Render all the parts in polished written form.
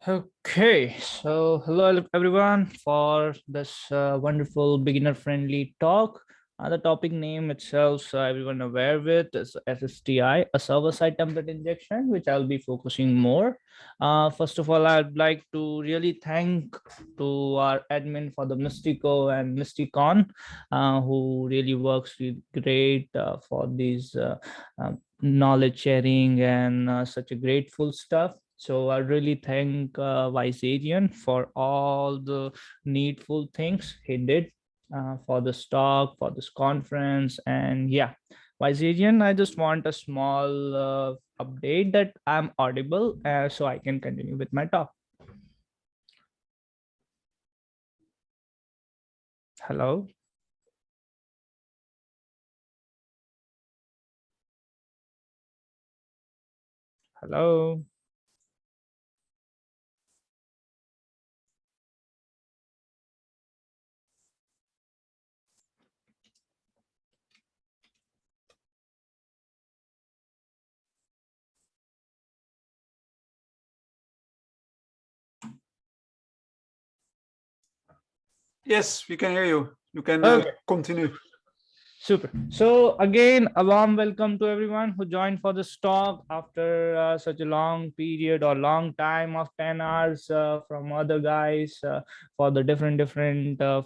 Okay, so hello everyone for this wonderful beginner-friendly talk. The topic name itself, so everyone aware with, is SSTI, a server-side template injection, which I'll be focusing more. First of all, I'd like to really thank to our admin for the Mystico and Mystikcon, who really works really great for these knowledge sharing and such a grateful stuff. So I really thank Visarian for all the needful things he did for this talk, for this conference. And yeah, Visarian, I just want a small update that I'm audible so I can continue with my talk. Hello. Hello. Yes, we can hear you. You can Okay. continue. Super. So again, a warm welcome to everyone who joined for this talk after such a long period or long time of 10 hours from other guys for the different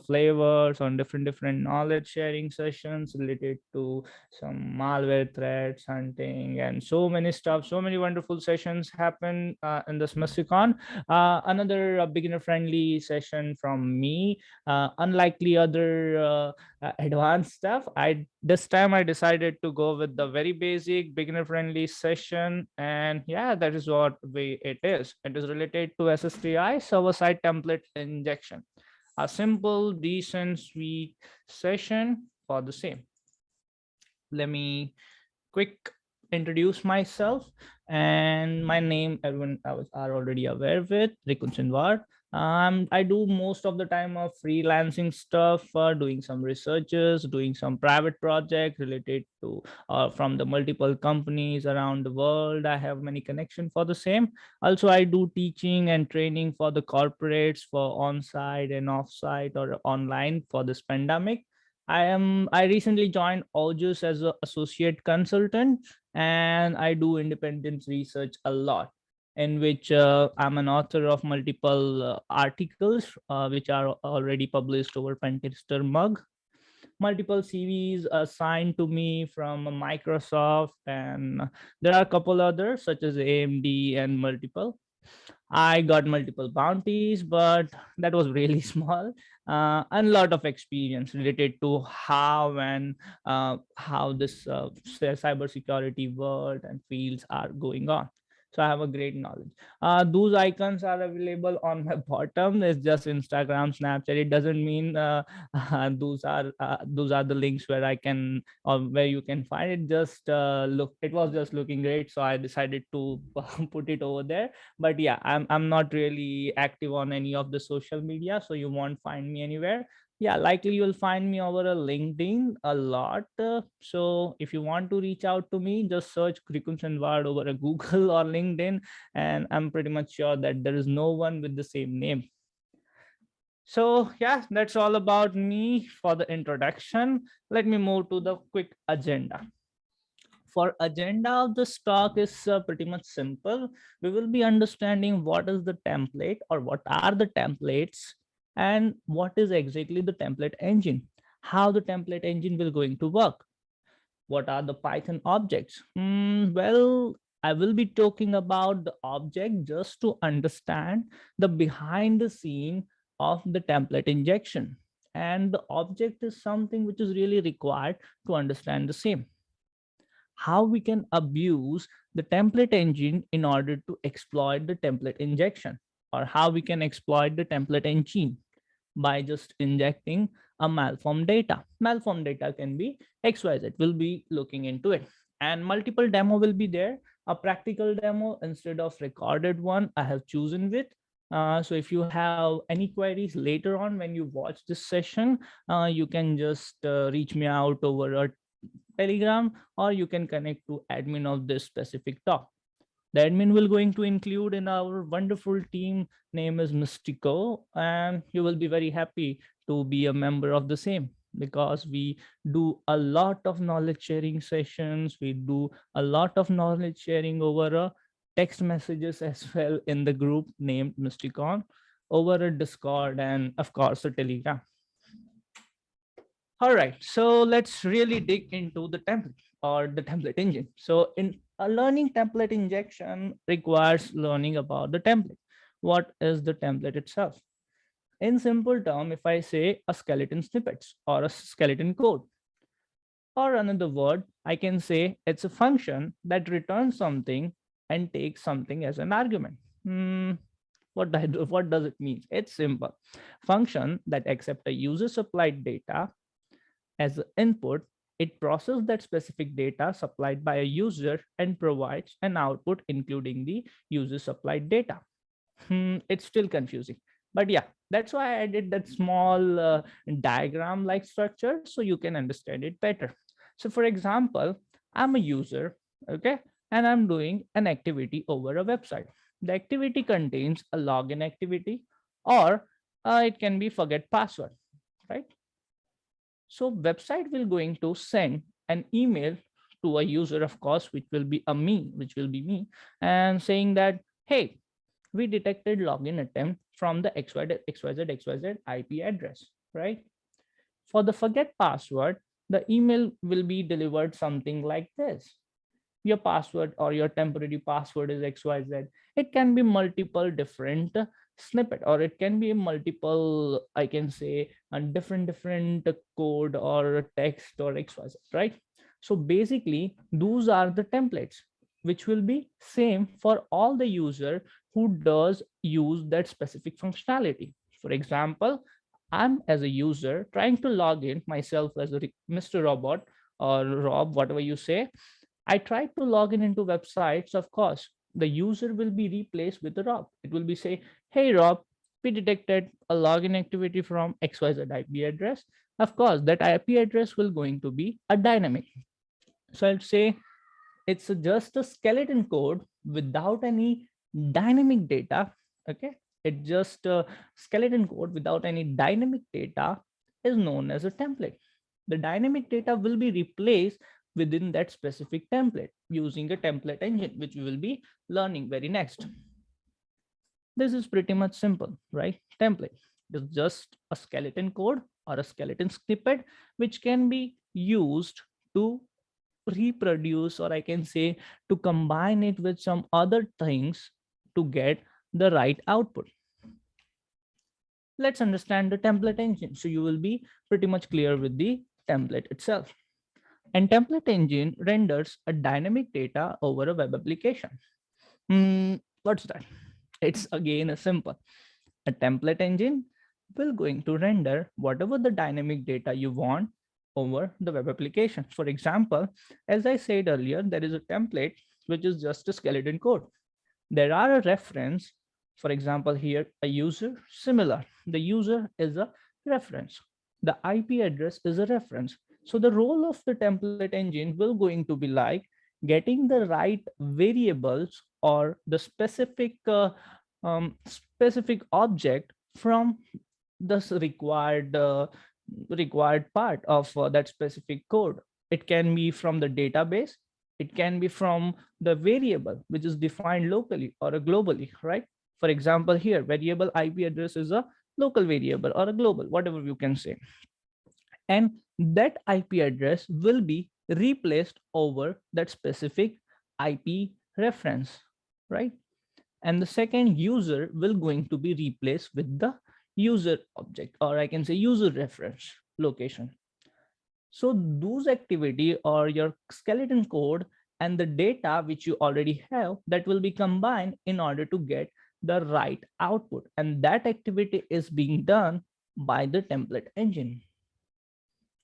flavors on different knowledge sharing sessions related to some malware threats, hunting, and so many stuff. So many wonderful sessions happen in this Mystikcon. Another beginner friendly session from me. Unlikely other advanced stuff. I this time I decided to go with the very basic beginner friendly session, and yeah, that is what way it is. It is related to SSTI, server side template injection, a simple, decent, sweet session for the same. Let me quick introduce myself, and my name everyone are already aware with, Rikun Sinwar. I do most of the time of freelancing stuff, doing some researches, doing some private project related to from the multiple companies around the world. I have many connection for the same. Also, I do teaching and training for the corporates for on-site and off-site or online for this pandemic. I recently joined August as an associate consultant, and I do independent research a lot, in which I'm an author of multiple articles which are already published over Pentester Mug. Multiple CVs assigned to me from Microsoft, and there are a couple others such as AMD and multiple. I got multiple bounties, but that was really small. And a lot of experience related to how this cybersecurity world and fields are going on. So I have a great knowledge. Those icons are available on my bottom. It's just Instagram, Snapchat. It doesn't mean those are the links where I can or where you can find it. Just look, it was just looking great, so I decided to put it over there. But yeah, I'm not really active on any of the social media, so you won't find me anywhere. Yeah, likely you'll find me over a LinkedIn a lot. So if you want to reach out to me, just search Krikun Sandwad over a Google or LinkedIn, and I'm pretty much sure that there is no one with the same name. So yeah, that's all about me for the introduction. Let me move to the quick agenda. For agenda of this talk is pretty much simple. We will be understanding what is the template or what are the templates, and what is exactly the template engine, how the template engine will going to work, what are the Python objects. Well, I will be talking about the object just to understand the behind the scene of the template injection, and the object is something which is really required to understand the same. How we can abuse the template engine in order to exploit the template injection, or how we can exploit the template engine by just injecting a malformed data. Malformed data can be XYZ. We'll be looking into it. And multiple demo will be there. A practical demo instead of recorded one I have chosen with. So if you have any queries later on when you watch this session, you can just reach me out over a Telegram, or you can connect to admin of this specific talk. The admin will going to include in our wonderful team name is Mystico, and you will be very happy to be a member of the same, because we do a lot of knowledge sharing sessions. We do a lot of knowledge sharing over a text messages as well in the group named Mystikcon, over a Discord, and of course a Telegram. All right, so let's really dig into the template or the template engine. So in a learning template injection requires learning about the template. What is the template itself? In simple term, if I say a skeleton snippets or a skeleton code, or another word, I can say it's a function that returns something and takes something as an argument. What does it mean? It's simple. Function that accept a user supplied data as an input. It processes that specific data supplied by a user and provides an output including the user supplied data. It's still confusing, but yeah, that's why I did that small diagram like structure so you can understand it better. So for example, I'm a user, okay, and I'm doing an activity over a website. The activity contains a login activity, or it can be forget password, right? So website will going to send an email to a user, of course, which will be me, and saying that, hey, we detected login attempt from the XYZ IP address, right? For the forget password, the email will be delivered something like this. Your password or your temporary password is XYZ. It can be multiple different snippet, or it can be multiple, I can say, a different code or text or XYZ, right? So basically, those are the templates which will be same for all the user who does use that specific functionality. For example, I'm as a user trying to log in myself as a Mr. Robot or Rob, whatever you say. I tried to log in into websites. Of course, the user will be replaced with the Rob. It will be say, hey Rob, we detected a login activity from XYZ IP address. Of course, that IP address will going to be a dynamic. So I'll say it's just a skeleton code without any dynamic data. Okay, it just a skeleton code without any dynamic data is known as a template. The dynamic data will be replaced within that specific template using a template engine, which we will be learning very next. This is pretty much simple, right? Template is just a skeleton code or a skeleton snippet which can be used to reproduce, or I can say to combine it with some other things to get the right output. Let's understand the template engine so you will be pretty much clear with the template itself. And template engine renders a dynamic data over a web application. What's that? It's again a simple. A template engine will going to render whatever the dynamic data you want over the web application. For example, as I said earlier, there is a template which is just a skeleton code. There are a reference. For example, here a user, similar. The user is a reference. The IP address is a reference. So the role of the template engine will going to be like getting the right variables or the specific object from this required part of that specific code. It can be from the database, it can be from the variable which is defined locally or globally, right? For example, here variable IP address is a local variable or a global, whatever you can say. And that IP address will be replaced over that specific IP reference, right? And the second user will going to be replaced with the user object, or I can say user reference location. So those activity or your skeleton code and the data which you already have, that will be combined in order to get the right output, and that activity is being done by the template engine.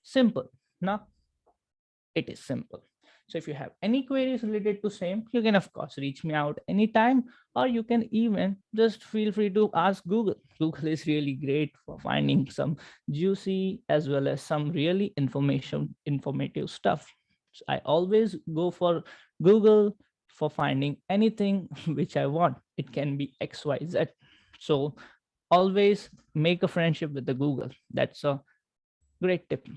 Simple. Now it is simple. So if you have any queries related to same, you can of course reach me out anytime, or you can even just feel free to ask Google. Google is really great for finding some juicy as well as some really informative stuff. So I always go for Google for finding anything which I want. It can be XYZ. So always make a friendship with the Google. That's a great tip.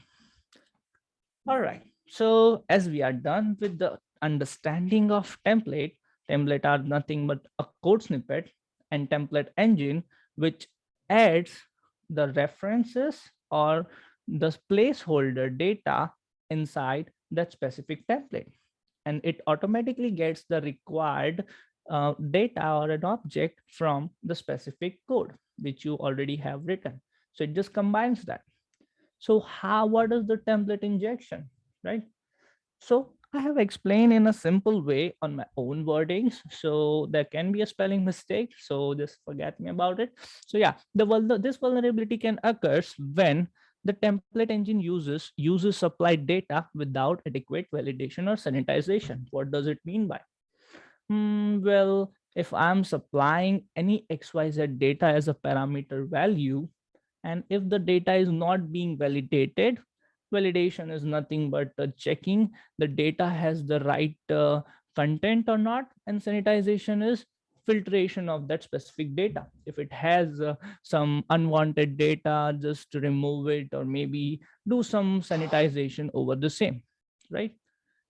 All right. So as we are done with the understanding of template are nothing but a code snippet and template engine, which adds the references or the placeholder data inside that specific template. And it automatically gets the required data or an object from the specific code, which you already have written. So it just combines that. So how, what is the template injection, right? So I have explained in a simple way on my own wordings. So there can be a spelling mistake. So just forget me about it. So yeah, this vulnerability can occur when the template engine uses supplied data without adequate validation or sanitization. What does it mean by? Well, if I'm supplying any XYZ data as a parameter value, and if the data is not being validated, validation is nothing but checking the data has the right content or not, and sanitization is filtration of that specific data. If it has some unwanted data, just to remove it or maybe do some sanitization over the same, right?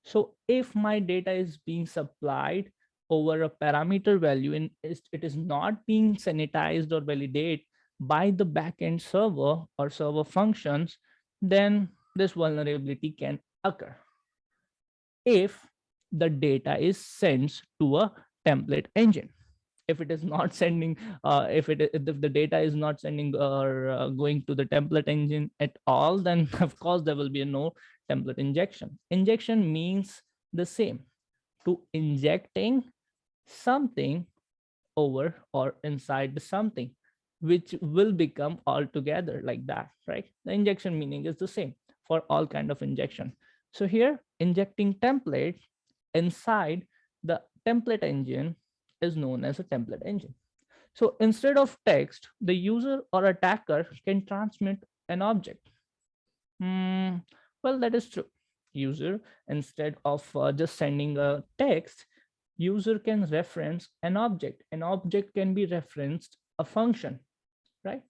So if my data is being supplied over a parameter value and it is not being sanitized or validated by the backend server or server functions, then this vulnerability can occur if the data is sent to a template engine. If it is not sending, if the data is not sending or going to the template engine at all, then of course there will be no template injection. Injection means the same, to injecting something over or inside something, which will become altogether like that, right? The injection meaning is the same for all kind of injection. So here injecting template inside the template engine is known as a template engine. So instead of text, the user or attacker can transmit an object. Hmm, well, that is true. User, instead of just sending a text, user can reference an object. An object can be referenced a function, right?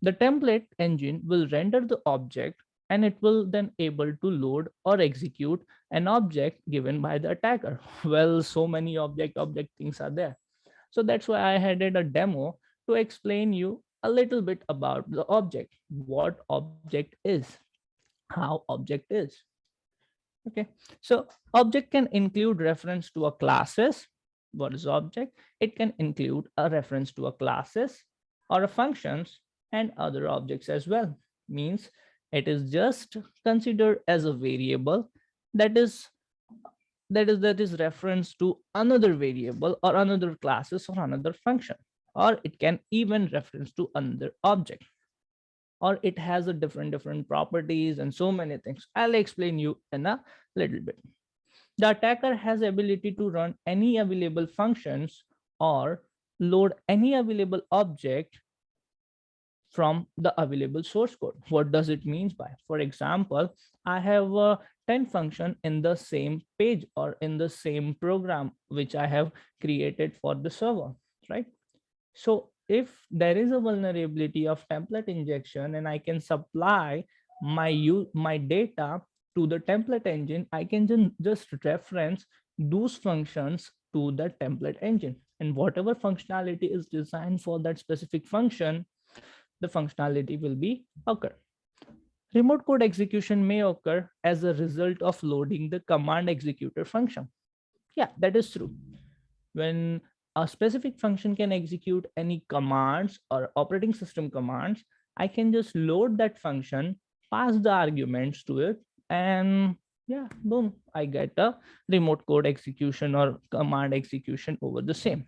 The template engine will render the object and it will then able to load or execute an object given by the attacker. Well, so many object things are there. So that's why I added a demo to explain you a little bit about the object, what object is, how object is. Okay, so object can include reference to a classes. What is object? It can include a reference to a classes or a functions and other objects as well. Means it is just considered as a variable that is reference to another variable or another classes or another function, or it can even reference to another object, or it has a different properties and so many things. I'll explain you in a little bit. The attacker has ability to run any available functions or load any available object from the available source code. What does it mean by? For example, I have 10 function in the same page or in the same program which I have created for the server, right? So if there is a vulnerability of template injection and I can supply my data to the template engine, I can just reference those functions to the template engine, and whatever functionality is designed for that specific function, the functionality will be occur. Remote code execution may occur as a result of loading the command executor function. Yeah, that is true. When a specific function can execute any commands or operating system commands, I can just load that function, pass the arguments to it, and yeah, boom, I get a remote code execution or command execution over the same.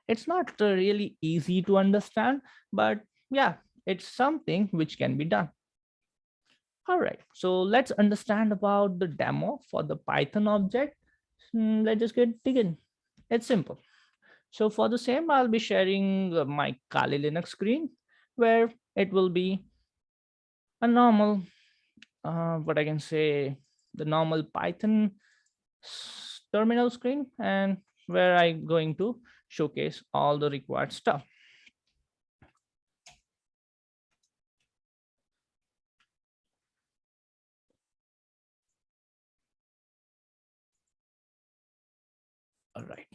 It's not really easy to understand, but yeah, it's something which can be done. All right, so let's understand about the demo for the Python object. Let's just get begin. It's simple. So for the same, I'll be sharing my Kali Linux screen where it will be a normal, what I can say, the normal Python terminal screen. And where I'm going to showcase all the required stuff. All right.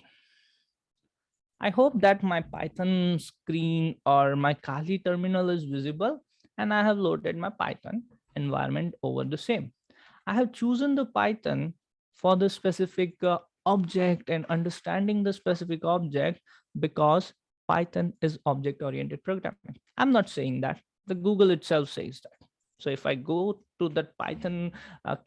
I hope that my Python screen or my Kali terminal is visible, and I have loaded my Python environment over the same. I have chosen the Python for the specific object and understanding the specific object because Python is object-oriented programming. I'm not saying that. The Google itself says that. So if I go to that Python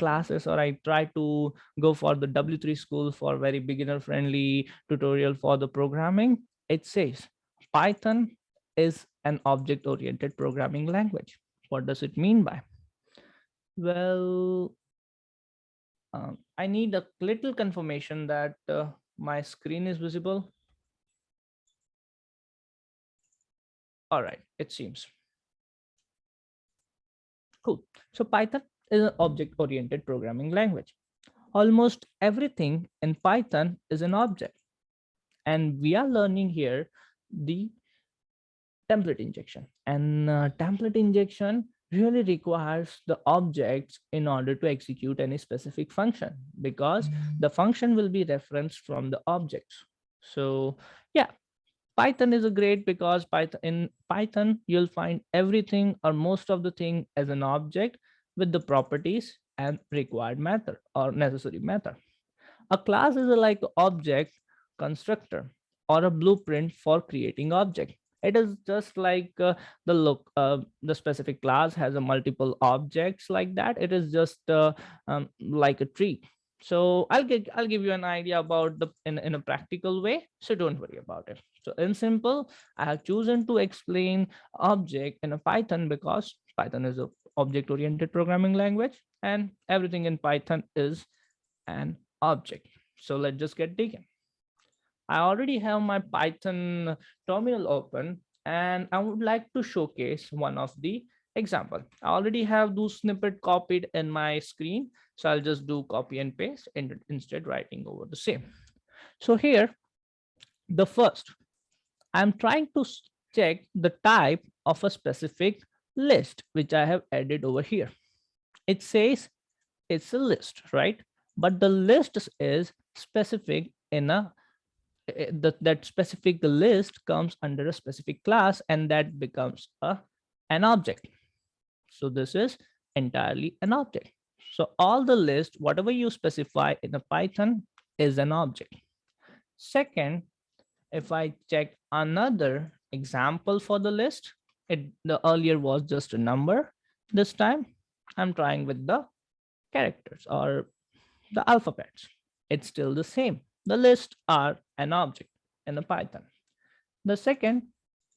classes, or I try to go for the W3 school for very beginner friendly tutorial for the programming, it says Python is an object-oriented programming language. What does it mean by? Well, I need a little confirmation that my screen is visible. All right, it seems. Cool. So Python is an object-oriented programming language. Almost everything in Python is an object. And we are learning here the template injection. And template injection really requires the objects in order to execute any specific function, because the function will be referenced from the objects. So yeah, Python is a great because in Python, you'll find everything or most of the thing as an object with the properties and required method or necessary method. A class is a like object constructor or a blueprint for creating object. It is just like the specific class has a multiple objects like that. It is just like a tree. So I'll give you an idea about the in a practical way. So don't worry about it. So in simple, I have chosen to explain object in a Python because Python is a object oriented programming language, and everything in Python is an object. So let's just get digging. I already have my Python terminal open, and I would like to showcase one of the example. I already have those snippet copied in my screen. So I'll just do copy and paste and instead writing over the same. So here, the first, I'm trying to check the type of a specific list, which I have added over here. It says it's a list, right? But the list is specific in a that specific list comes under a specific class, and that becomes an object. So this is entirely an object. So all the list, whatever you specify in a Python, is an object. Second, if I check another example for the list, the earlier was just a number. This time I'm trying with the characters or the alphabets. It's still the same. The lists are an object in the Python. The second,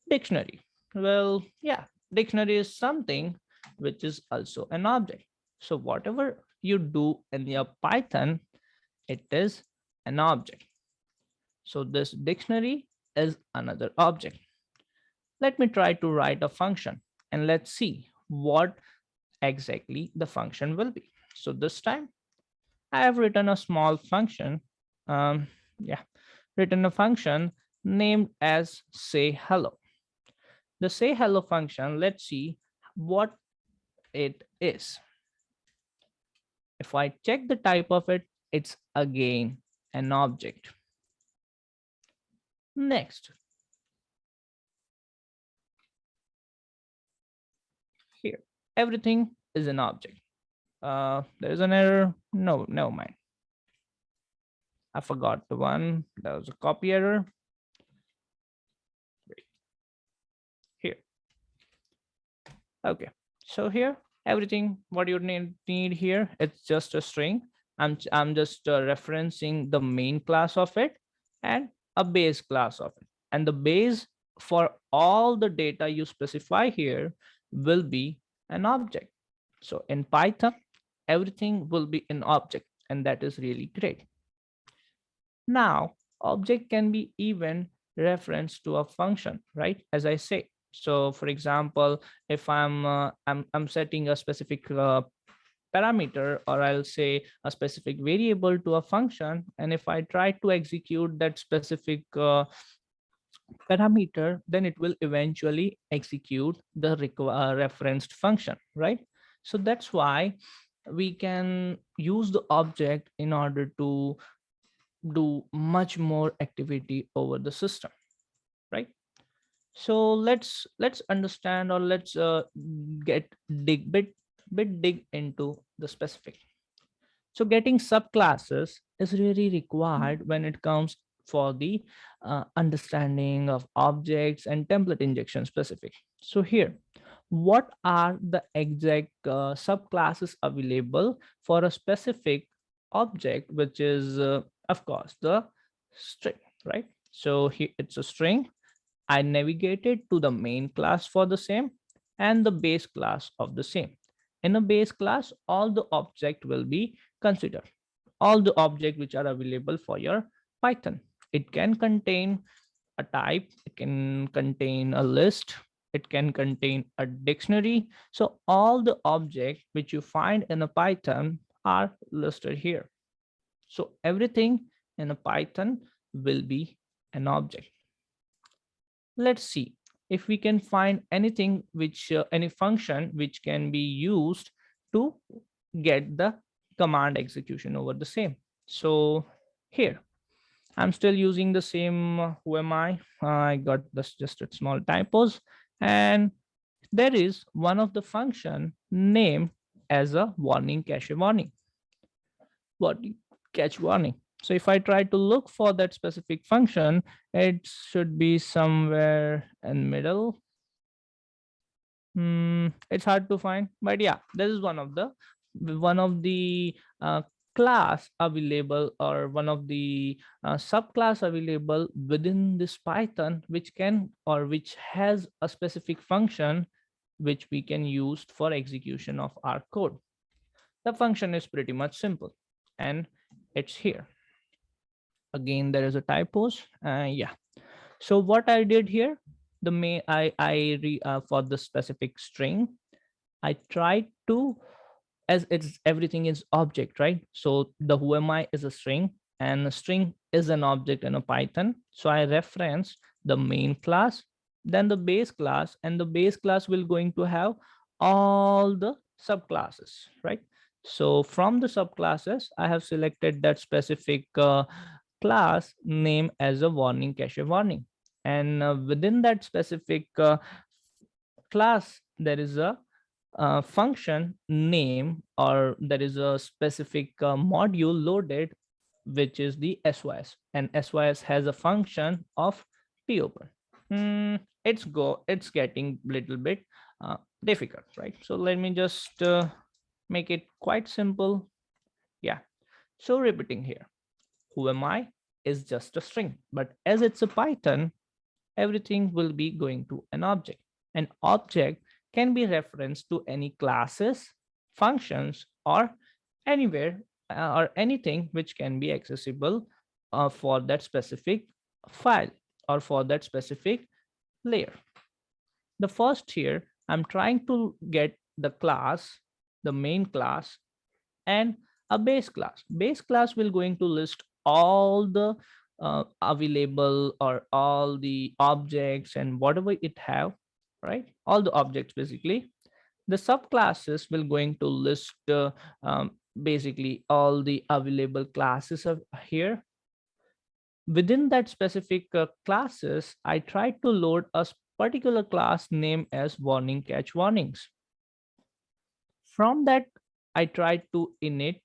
dictionary. Well, yeah, dictionary is something which is also an object. So whatever you do in your Python, it is an object. So this dictionary is another object. Let me try to write a function and let's see what exactly the function will be. So this time I have written a small function. Yeah, written a function named as say hello. The say hello function, let's see what it is. If I check the type of it, it's again an object. Next, here, everything is an object. There's an error. No, never mind. I forgot the one. That was a copy error. Here. Okay. So here, everything what you need here, it's just a string. I'm just referencing the main class of it and a base class of it. And the base for all the data you specify here will be an object. So in Python, everything will be an object, and that is really great. Now, object can be even referenced to a function, right? As I say. So, for example, if I'm setting a specific parameter, or I'll say a specific variable to a function, and if I try to execute that specific parameter, then it will eventually execute the referenced function, right? So that's why we can use the object in order to do much more activity over the system, right? So let's understand, or let's get dig into the specific. So getting subclasses is really required when it comes for the understanding of objects and template injection specific. So here, what are the exact subclasses available for a specific object, which is, of course, the string, right? So here it's a string. I navigated to the main class for the same and the base class of the same. In a base class, all the object will be considered. All the objects which are available for your Python. It can contain a type, it can contain a list, it can contain a dictionary. So all the objects which you find in a Python are listed here. So everything in a Python will be an object. Let's see if we can find anything which any function which can be used to get the command execution over the same. So here I'm still using the same who am I got this just a small typos, and there is one of the function named as a warning cache warning. What catch warning. So if I try to look for that specific function, it should be somewhere in middle. It's hard to find, but yeah, this is one of the class available, or one of the subclass available within this Python, which can, or which has a specific function which we can use for execution of our code. The function is pretty much simple, and it's here. Again, there is a typos. Yeah. So what I did here, the main for the specific string, I tried to, as it's everything is object, right? So the who am I is a string, and a string is an object in a Python. So I reference the main class, then the base class, and the base class will going to have all the subclasses, right? So from the subclasses, I have selected that specific class name as a warning cache warning, and within that specific class there is a function name, or there is a specific module loaded, which is the sys, and sys has a function of popen. It's getting little bit difficult, right? So let me just make it quite simple. Yeah, so repeating here, who am I is just a string, but as it's a Python, everything will be going to an object. An object can be referenced to any classes, functions, or anywhere or anything which can be accessible for that specific file or for that specific layer. The first here, I'm trying to get the class, the main class, and a base class. Base class will going to list all the available, or all the objects and whatever it have, right? All the objects basically. The subclasses will going to list basically all the available classes of here. Within that specific classes, I tried to load a particular class name as warning catch warnings. From that, I tried to init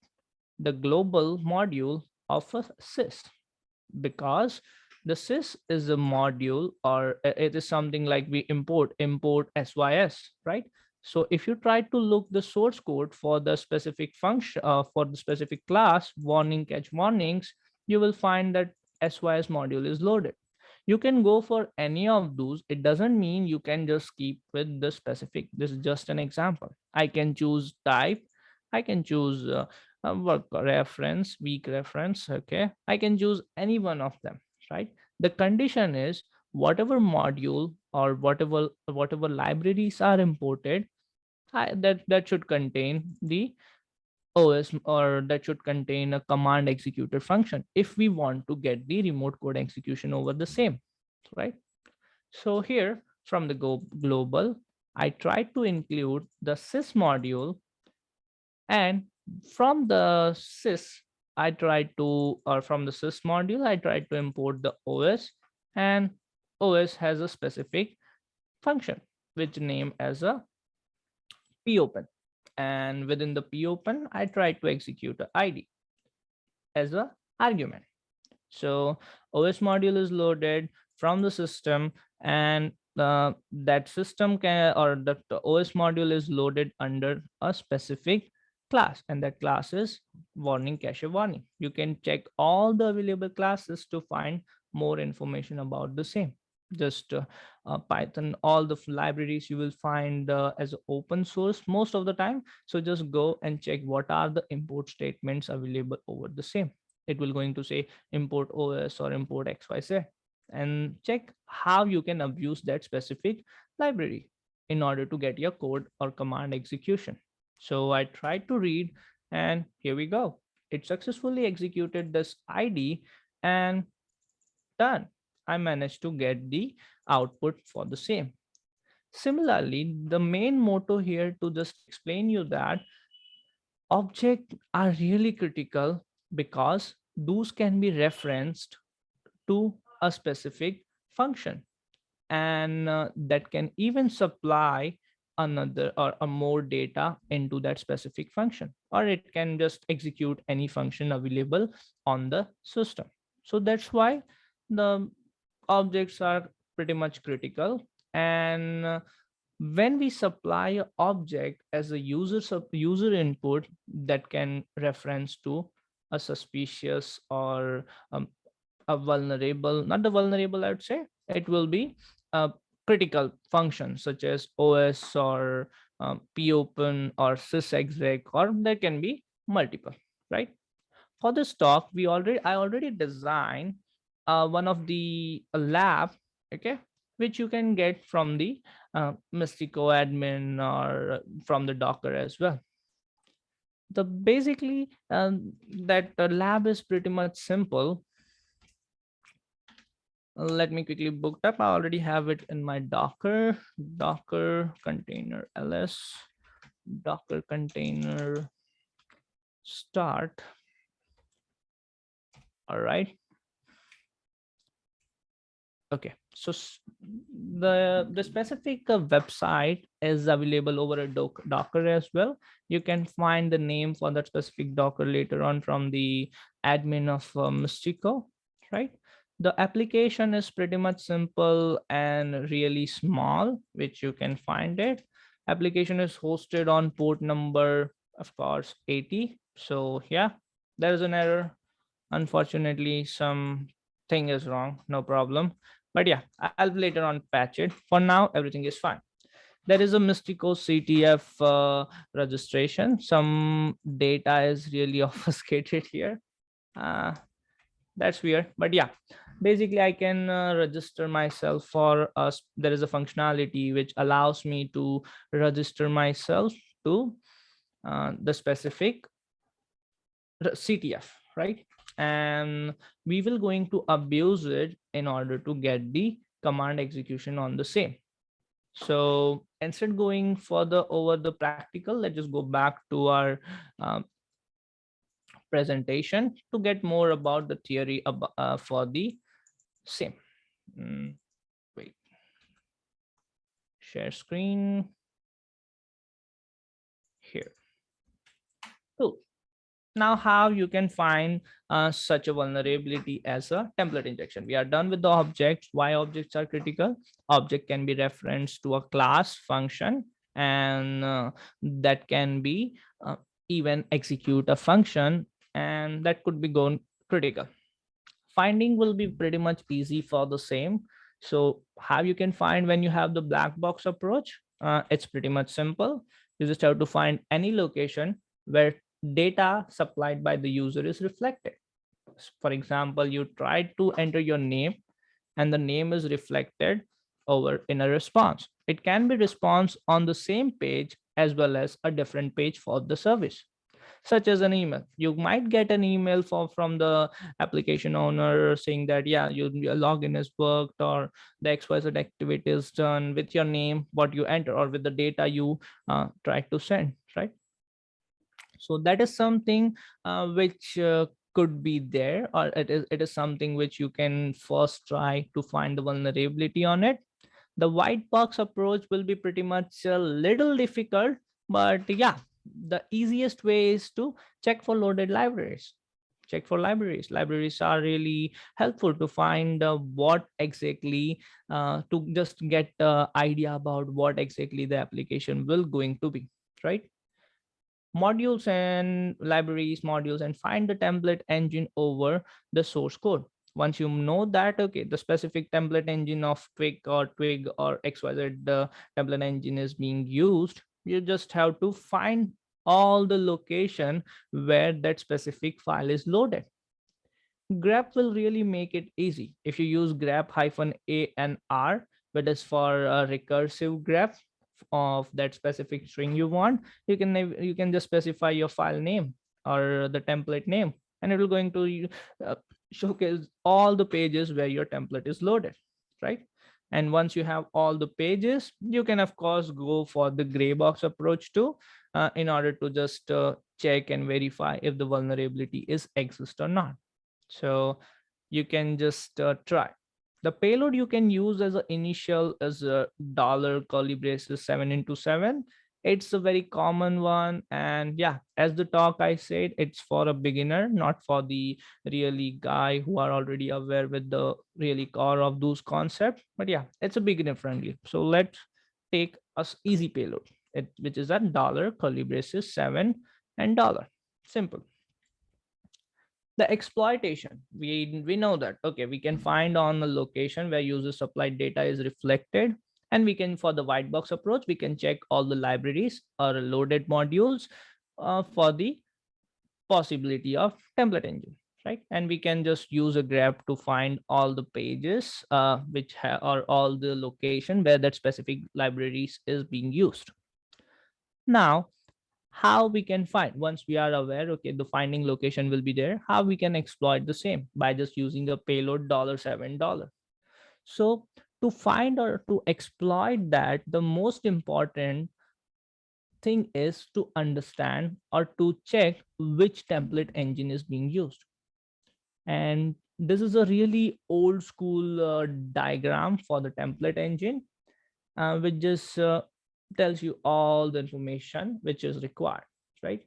the global module of a sys, because the sys is a module, or it is something like we import sys, right? So if you try to look the source code for the specific function, for the specific class warning catch warnings, you will find that sys module is loaded. You can go for any of those. It doesn't mean you can just keep with the specific. This is just an example. I can choose type, I can choose work reference, weak reference. Okay, I can choose any one of them, right? The condition is whatever module or whatever libraries are imported, that should contain the OS, or that should contain a command executor function if we want to get the remote code execution over the same, right? So here from the global, I try to include the sys module, and from the sys, from the sys module, I try to import the OS, and OS has a specific function which name as a popen, and within the popen, I try to execute a ID as a argument. So OS module is loaded from the system, and that system can, or the OS module is loaded under a specific class, and that class is warning cache warning. You can check all the available classes to find more information about the same. Just Python, all the libraries you will find as open source most of the time. So just go and check what are the import statements available over the same. It will going to say import OS or import XYZ, and check how you can abuse that specific library in order to get your code or command execution. So I tried to read, and here we go. It successfully executed this ID, and done. I managed to get the output for the same. Similarly, the main motto here to just explain you that objects are really critical because those can be referenced to a specific function, and that can even supply another or a more data into that specific function, or it can just execute any function available on the system. So that's why the objects are pretty much critical. And when we supply an object as a user input, that can reference to a suspicious or a vulnerable, not the vulnerable, I would say it will be a critical function such as OS or popen or sysexec, or there can be multiple, right? For this talk, I already designed one of the lab, okay, which you can get from the Mystico admin or from the Docker as well. The basically that lab is pretty much simple. Let me quickly book up. I already have it in my Docker container ls, Docker container start. All right. Okay, so the specific website is available over a Docker as well. You can find the name for that specific Docker later on from the admin of Mystico, right? The application is pretty much simple and really small, which you can find it. Application is hosted on port number, of course, 80. So yeah, there is an error. Unfortunately, something is wrong. No problem. But yeah, I'll later on patch it. For now, everything is fine. There is a Mystico CTF registration. Some data is really obfuscated here. Uh, that's weird. But yeah, basically, I can register myself for us. There is a functionality which allows me to register myself to the specific CTF, right? And we will going to abuse it in order to get the command execution on the same. So instead going further over the practical, let's just go back to our presentation to get more about the theory for the same. Wait, share screen here. Cool. Now how you can find such a vulnerability as a template injection. We are done with the objects. Why objects are critical? Object can be referenced to a class function, and that can be even execute a function, and that could be gone critical. Finding will be pretty much easy for the same. So how you can find when you have the black box approach? It's pretty much simple. You just have to find any location where data supplied by the user is reflected. For example, you try to enter your name, and the name is reflected over in a response. It can be response on the same page as well as a different page for the service. such as an email. You might get an email from the application owner saying that, yeah, your login is worked, or the XYZ activity is done with your name, what you enter, or with the data you try to send, right? So that is something which could be there, or it is something which you can first try to find the vulnerability on it. The white box approach will be pretty much a little difficult, but yeah, the easiest way is to check for loaded libraries. Check for libraries. Libraries are really helpful to find what exactly, to just get idea about what exactly the application will going to be, right? Modules and libraries, modules, and find the template engine over the source code. Once you know that, okay, the specific template engine of Twig or XYZ template engine is being used, you just have to find all the location where that specific file is loaded. Grep will really make it easy. If you use grep hyphen a and r, that is for a recursive grep of that specific string you want, you can just specify your file name or the template name, and it will going to uh, showcase all the pages where your template is loaded, right? And once you have all the pages, you can of course go for the gray box approach too, in order to just check and verify if the vulnerability is exist or not. So you can just try. The payload you can use as an initial is a dollar curly braces 7 into 7. It's a very common one, and yeah, as the talk I said, it's for a beginner, not for the really guy who are already aware with the really core of those concepts. But yeah, it's a beginner friendly. So let's take us easy payload, which is a dollar curly braces 7 and dollar. Simple. The exploitation, we know that, okay, we can find on the location where user supplied data is reflected, and we can, for the white box approach, we can check all the libraries or loaded modules for the possibility of template engine, right? And we can just use a grep to find all the pages or all the location where that specific libraries is being used. Now, how we can find, once we are aware, okay, the finding location will be there, how we can exploit the same by just using a payload $7. So to find or to exploit that, the most important thing is to understand or to check which template engine is being used. And this is a really old school diagram for the template engine, which just tells you all the information which is required, right?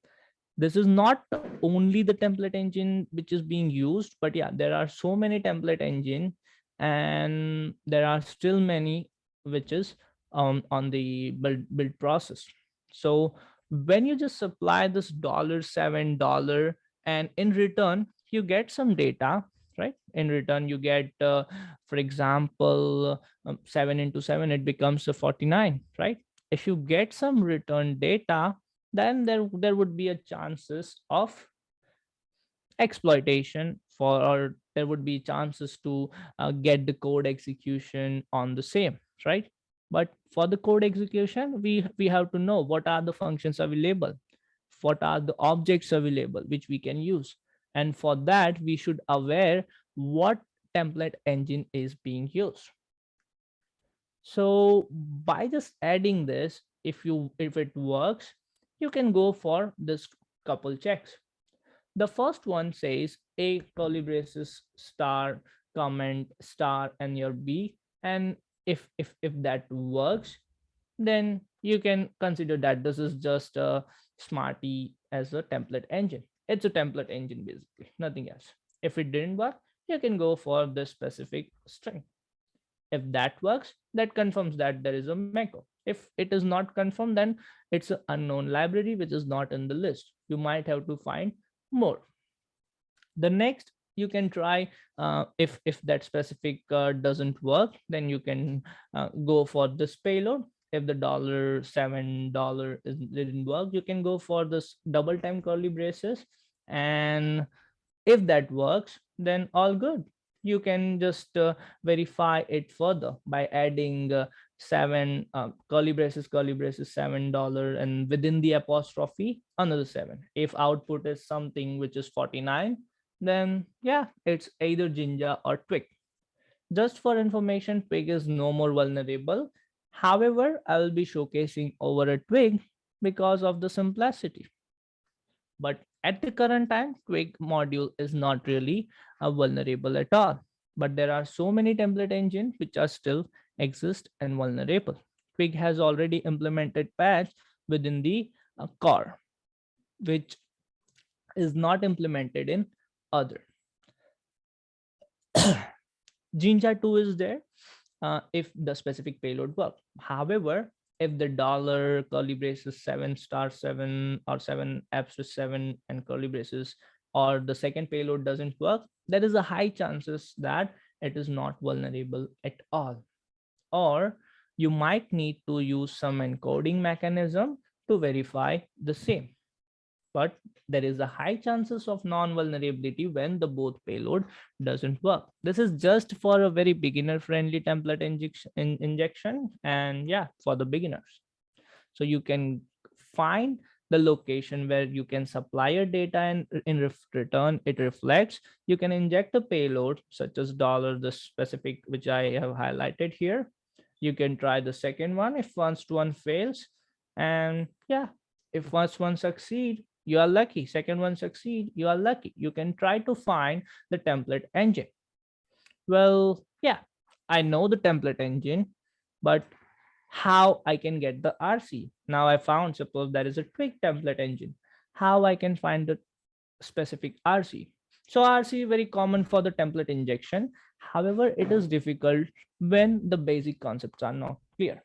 This is not only the template engine which is being used, but yeah, there are so many template engine, and there are still many which is on the build process. So when you just supply this $7, and in return you get some data, right? In return you get, for example, 7 into 7, it becomes a 49, right? If you get some return data, then there would be a chances of exploitation for, or there would be chances to get the code execution on the same, right? But for the code execution, we have to know what are the functions available, what are the objects available which we can use, and for that we should aware what template engine is being used. So by just adding this, if it works, you can go for this couple checks. The first one says a curly braces star comment star and your B, and if that works, then you can consider that this is just a smarty as a template engine. It's a template engine basically, nothing else. If it didn't work, you can go for the specific string. If that works, that confirms that there is a Mako. If it is not confirmed, then it's an unknown library which is not in the list. You might have to find more. The next, you can try, if that specific doesn't work, then you can go for this payload. If the $7 didn't work, you can go for this double time curly braces, and if that works, then all good. You can just verify it further by adding seven, curly braces $7, and within the apostrophe another seven. If output is something which is 49, then yeah, it's either Jinja or Twig. Just for information, Twig is no more vulnerable. However, I will be showcasing over a Twig because of the simplicity. But at the current time, Twig module is not really vulnerable at all. But there are so many template engines which are still exist and vulnerable. Twig has already implemented patch within the core, which is not implemented in other. Jinja 2 is there if the specific payload work. However, if the dollar curly braces 7*7 or 7 and curly braces or the second payload doesn't work, there is a high chances that it is not vulnerable at all. Or you might need to use some encoding mechanism to verify the same. But there is a high chances of non-vulnerability when the both payload doesn't work. This is just for a very beginner friendly template injection, and yeah, for the beginners. So you can find the location where you can supply your data, and in return it reflects. You can inject a payload such as dollar, the specific which I have highlighted here. You can try the second one if first one fails, and yeah, if first one succeed, you are lucky. Second one succeed, you are lucky. You can try to find the template engine. Well, yeah, I know the template engine, but how I can get the RC? Now I found, suppose there is a Twig template engine, how I can find the specific RC? So RC is very common for the template injection. However, it is difficult when the basic concepts are not clear.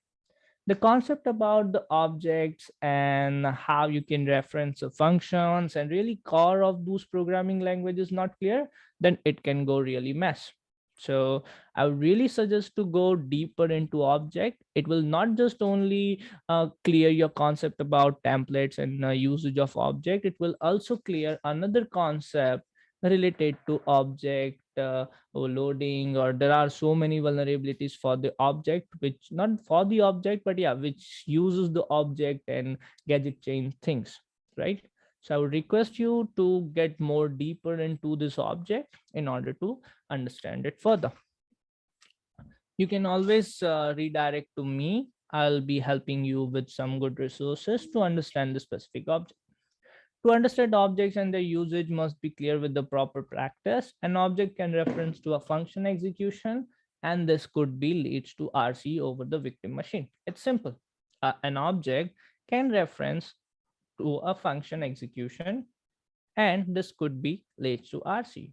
The concept about the objects and how you can reference the functions and really core of those programming languages not clear, then it can go really mess. So I would really suggest to go deeper into object. It will not just only clear your concept about templates and usage of object. It will also clear another concept related to object overloading, or there are so many vulnerabilities for the object, which not for the object, but yeah, which uses the object and gadget chain things, right? So I would request you to get more deeper into this object in order to understand it further. You can always redirect to me. I'll be helping you with some good resources to understand the specific object. To understand objects and their usage must be clear with the proper practice. An object can reference to a function execution, and this could be leads to RC over the victim machine. It's simple. An object can reference to a function execution, and this could be leads to RC.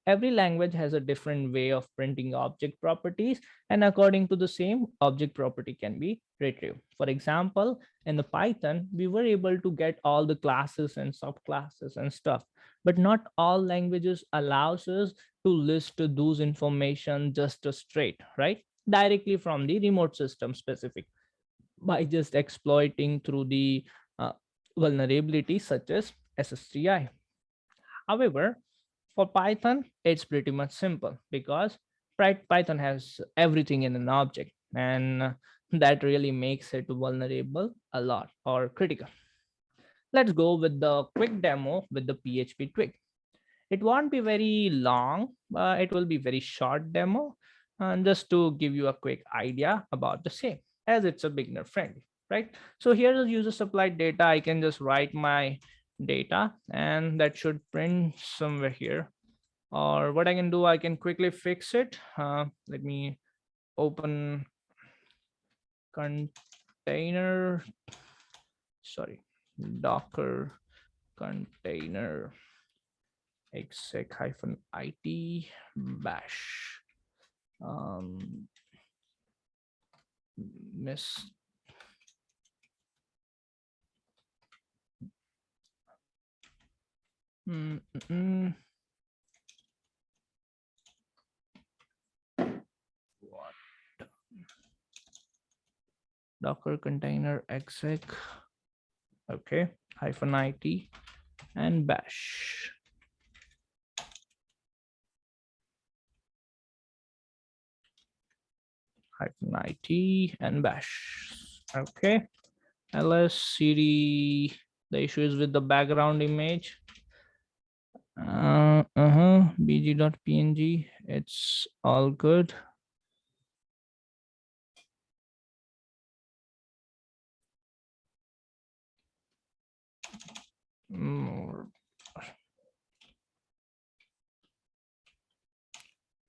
Every language has a different way of printing object properties, and according to the same object property can be retrieved. For example, in the Python, we were able to get all the classes and subclasses and stuff, but not all languages allows us to list those information just straight, right? Directly from the remote system specific by just exploiting through the uh, vulnerability such as SSTI. However, for Python, it's pretty much simple because Python has everything in an object, and that really makes it vulnerable a lot or critical. Let's go with the quick demo with the PHP twig. It won't be very long, but it will be very short demo, and just to give you a quick idea about the same, as it's a beginner friendly, right? So here is user supplied data. I can just write my data, and that should print somewhere here. Or what I can do, I can quickly fix it. Let me open container, sorry, Docker container exec -it bash miss mm, mm, mm. What? Docker container exec, okay, -it and bash. -it and bash. Okay. ls cd. The issue is with the background image. bg.png. It's all good.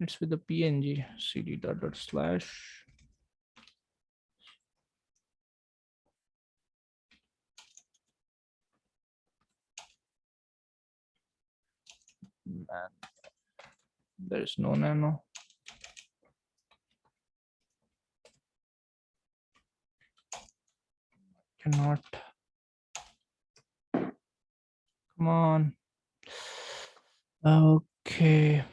It's with the png cd dot slash. And there is no nano. Cannot. Come on. Okay.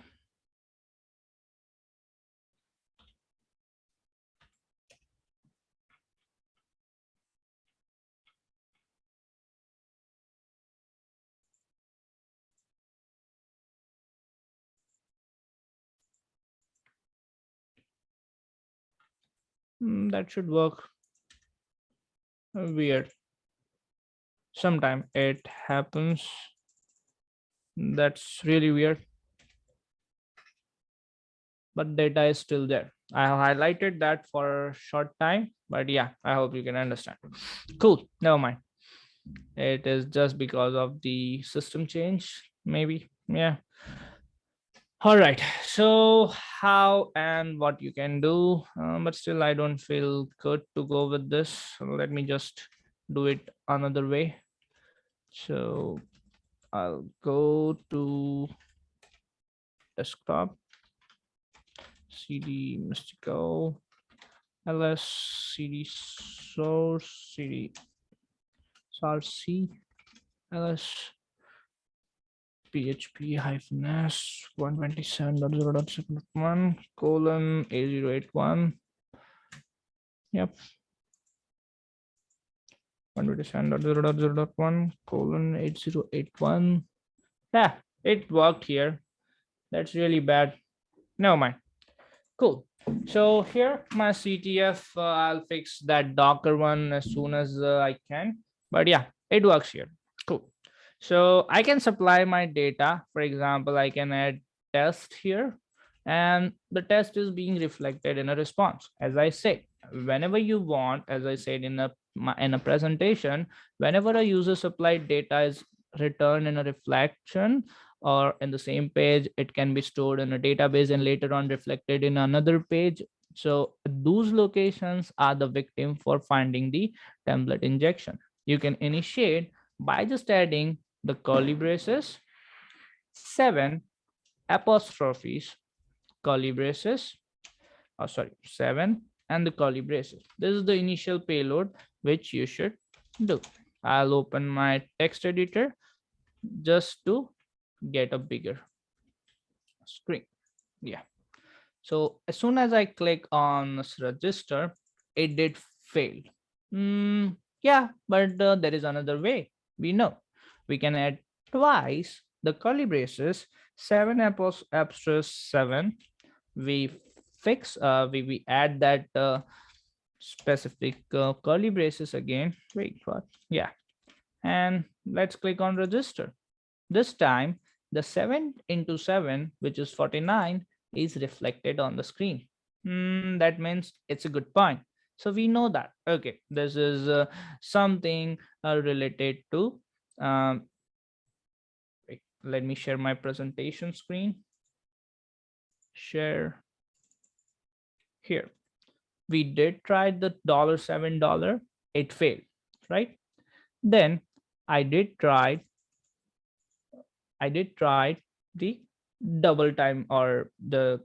That should work. Weird. Sometime it happens. That's really weird. But data is still there. I have highlighted that for a short time, but yeah, I hope you can understand. Cool. Never mind. It is just because of the system change, maybe. Yeah. All right. So how and what you can do, but still I don't feel good to go with this. So let me just do it another way. So I'll go to desktop, cd mystical, ls cd source, cd c, ls php -s 127.0.1 colon 8081. Yep. 127.0.0.1 colon 8081. Yeah, it worked here. That's really bad. Never mind. Cool. So here my CTF, I'll fix that Docker one as soon as I can. But yeah, it works here. Cool. So I can supply my data. For example, I can add test here, and the test is being reflected in a response. As I said, whenever you want, as I said in a presentation, whenever a user supplied data is returned in a reflection or in the same page, it can be stored in a database and later on reflected in another page. So those locations are the victim for finding the template injection. You can initiate by just adding the curly braces, 7 apostrophes, curly braces, 7 and the curly braces. This is the initial payload which you should do. I'll open my text editor just to get a bigger screen. Yeah. So as soon as I click on this register, it did fail. Yeah, but there is another way. We know we can add twice the curly braces, 7 apostrophe 7. We fix, we add that specific curly braces again. Wait, what? Yeah. And let's click on register. This time, the 7 into 7, which is 49, is reflected on the screen. That means it's a good point. So we know that, okay, this is something related to, wait, let me share my presentation screen. Share here. We did try the $7, it failed, right? Then I did try the double time or the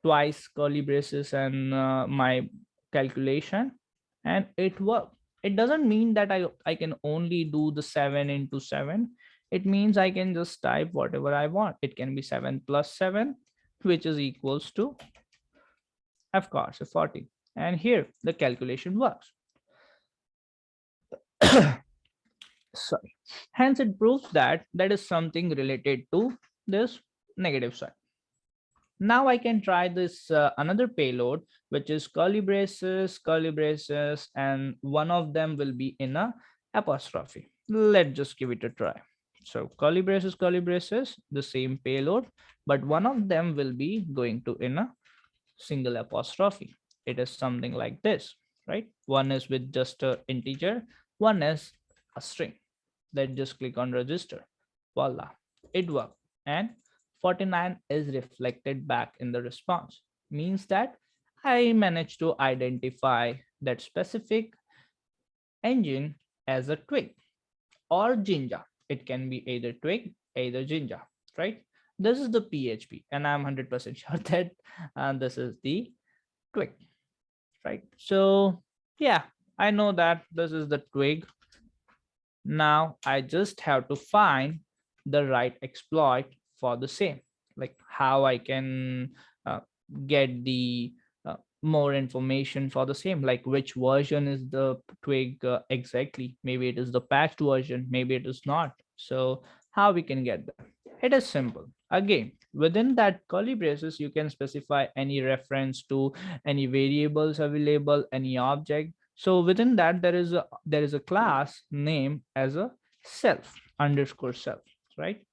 twice curly braces and my calculation, and it worked. It doesn't mean that I can only do the 7 into 7. It means I can just type whatever I want. It can be 7 plus 7, which is equals to, of course, 40. And here the calculation works. Sorry. Hence, it proves that that is something related to this negative sign. Now I can try this another payload, which is curly braces, and one of them will be in a apostrophe. Let's just give it a try. So curly braces, the same payload, but one of them will be going to in a single apostrophe. It is something like this, right? One is with just a integer, one is a string. Let's just click on register. Voila, it worked. And 49 is reflected back in the response. Means that I managed to identify that specific engine as a twig or Jinja. It can be either twig, either Jinja, right? This is the PHP, and I'm 100% sure that this is the twig, right? So yeah, I know that this is the twig. Now I just have to find the right exploit for the same, like how I can get the more information for the same, like which version is the twig exactly. Maybe it is the patched version, maybe it is not. So how we can get that? It is simple. Again, within that curly braces, you can specify any reference to any variables available, any object. So within that, there is a class name as a self underscore self, right?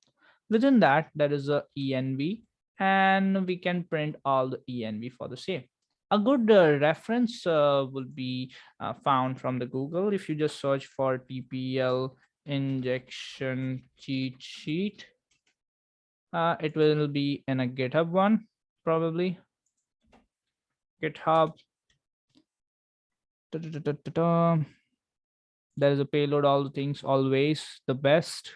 Within that, there is a env, and we can print all the env for the same. A good reference will be found from the Google. If you just search for TPL injection cheat sheet, it will be in a GitHub one, probably GitHub. Da-da-da-da-da-da. There is a payload, all the things, always the best.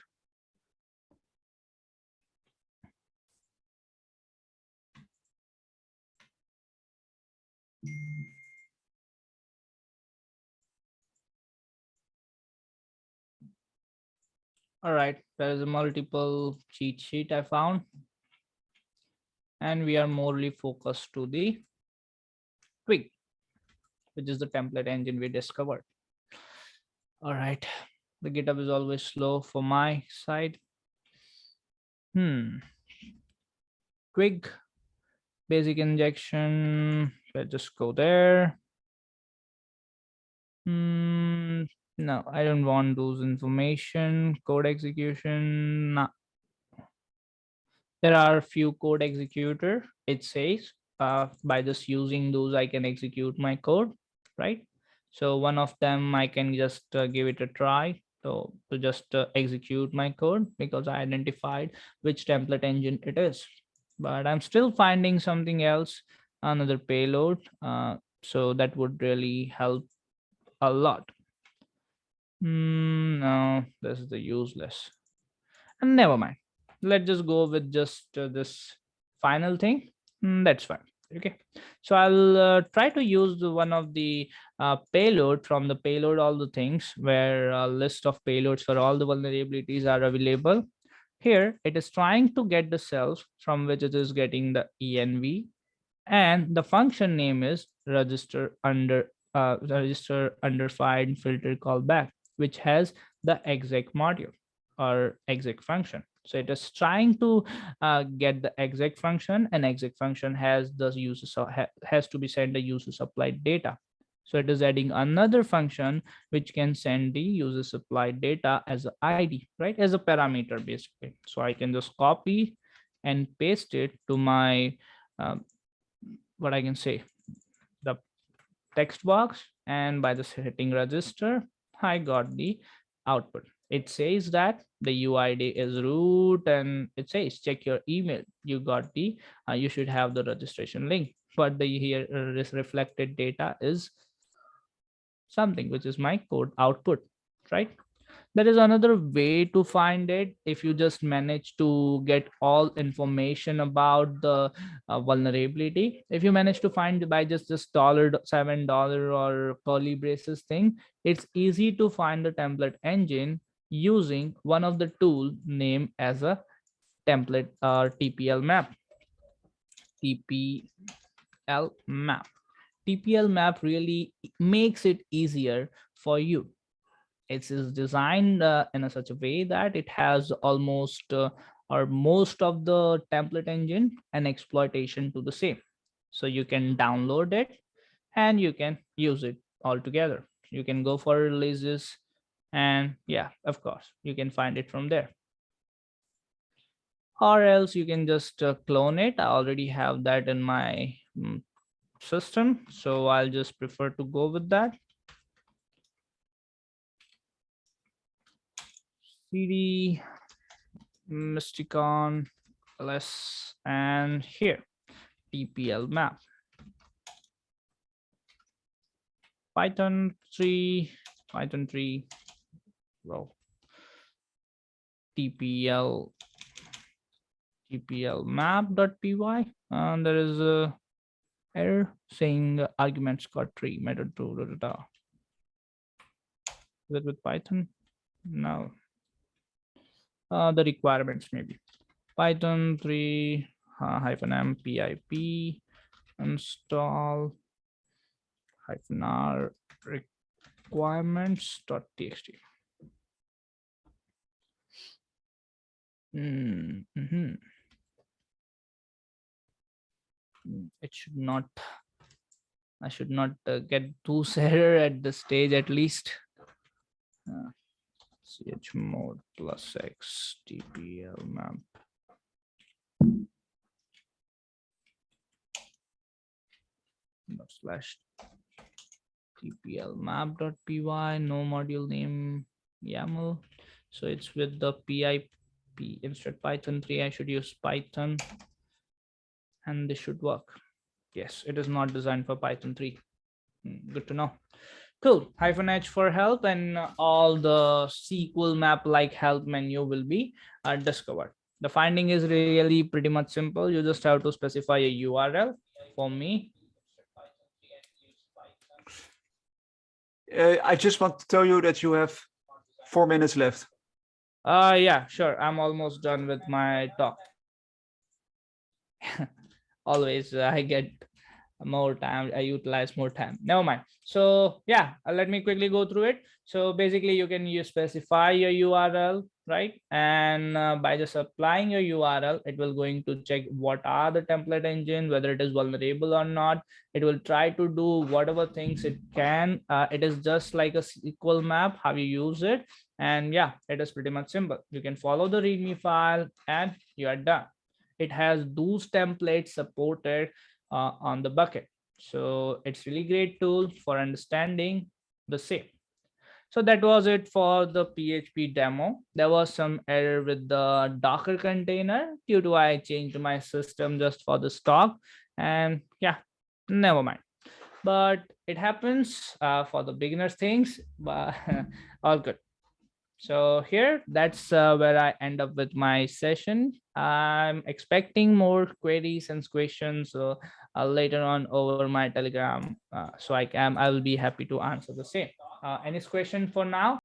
All right, there is a multiple cheat sheet I found, and we are morely focused to the twig, which is the template engine we discovered. All right, the GitHub is always slow for my side. Twig basic injection. Let's just go there. No, I don't want those information. Code execution. No. There are a few code executor. It says by just using those, I can execute my code, right? So one of them, I can just give it a try. So to just execute my code, because I identified which template engine it is. But I'm still finding something else, another payload. So that would really help a lot. No, this is the useless. And never mind. Let's just go with just this final thing. That's fine. Okay. So I'll try to use one of the payload from the payload, all the things where a list of payloads for all the vulnerabilities are available. Here it is trying to get the cells from which it is getting the env, and the function name is register under find filter callback, which has the exec module or exec function. So it is trying to get the exec function, and exec function has the user has to be sent the user supplied data. So it is adding another function which can send the user supplied data as an id, right, as a parameter basically. So I can just copy and paste it to my um, what I can say, the text box, and by just hitting register, I got the output. It says that the UID is root, and it says check your email. You got the you should have the registration link, but the here this reflected data is something which is my code output, right? There is another way to find it. If you just manage to get all information about the vulnerability, if you manage to find by just $7 or curly braces thing, it's easy to find the template engine using one of the tool name as a template or TPL map. TPL map. TPL map really makes it easier for you. It is designed in a such a way that it has almost or most of the template engine and exploitation to the same. So you can download it and you can use it all together. You can go for releases, and yeah, of course, you can find it from there. Or else you can just clone it. I already have that in my system, so I'll just prefer to go with that. CD Mystikcon ls, and here TPL map Python 3, Python 3, well, TPL map.py, and there is a error saying arguments got 3 method 2 da, da, da. Is it with Python? No. The requirements maybe Python 3 -m pip install -r requirements.txt. It should not, I should not get those error at the stage at least. Chmod +x tpl map. Slash tpl map.py, no module name YAML. So it's with the pip instead Python 3. I should use Python and this should work. Yes, it is not designed for Python 3. Good to know. Cool. -h for help, and all the SQL map like help menu will be discovered. The finding is really pretty much simple. You just have to specify a URL. For me, I just want to tell you that you have 4 minutes left. Yeah, sure. I'm almost done with my talk. Always I get more time, I utilize more time. Never mind. So yeah, let me quickly go through it. So basically you can use specify your URL, right? And by just applying your URL, it will going to check what are the template engine, whether it is vulnerable or not. It will try to do whatever things it can. It is just like a SQL map, how you use it. And yeah, it is pretty much simple. You can follow the README file and you are done. It has those templates supported on the bucket. So it's really great tool for understanding the same. So that was it for the PHP demo. There was some error with the Docker container due to I changed my system just for the stock, and yeah, never mind. But it happens for the beginners things, but all good. So here, that's where I end up with my session. I'm expecting more queries and questions later on over my Telegram, so I will be happy to answer the same. Any question for now?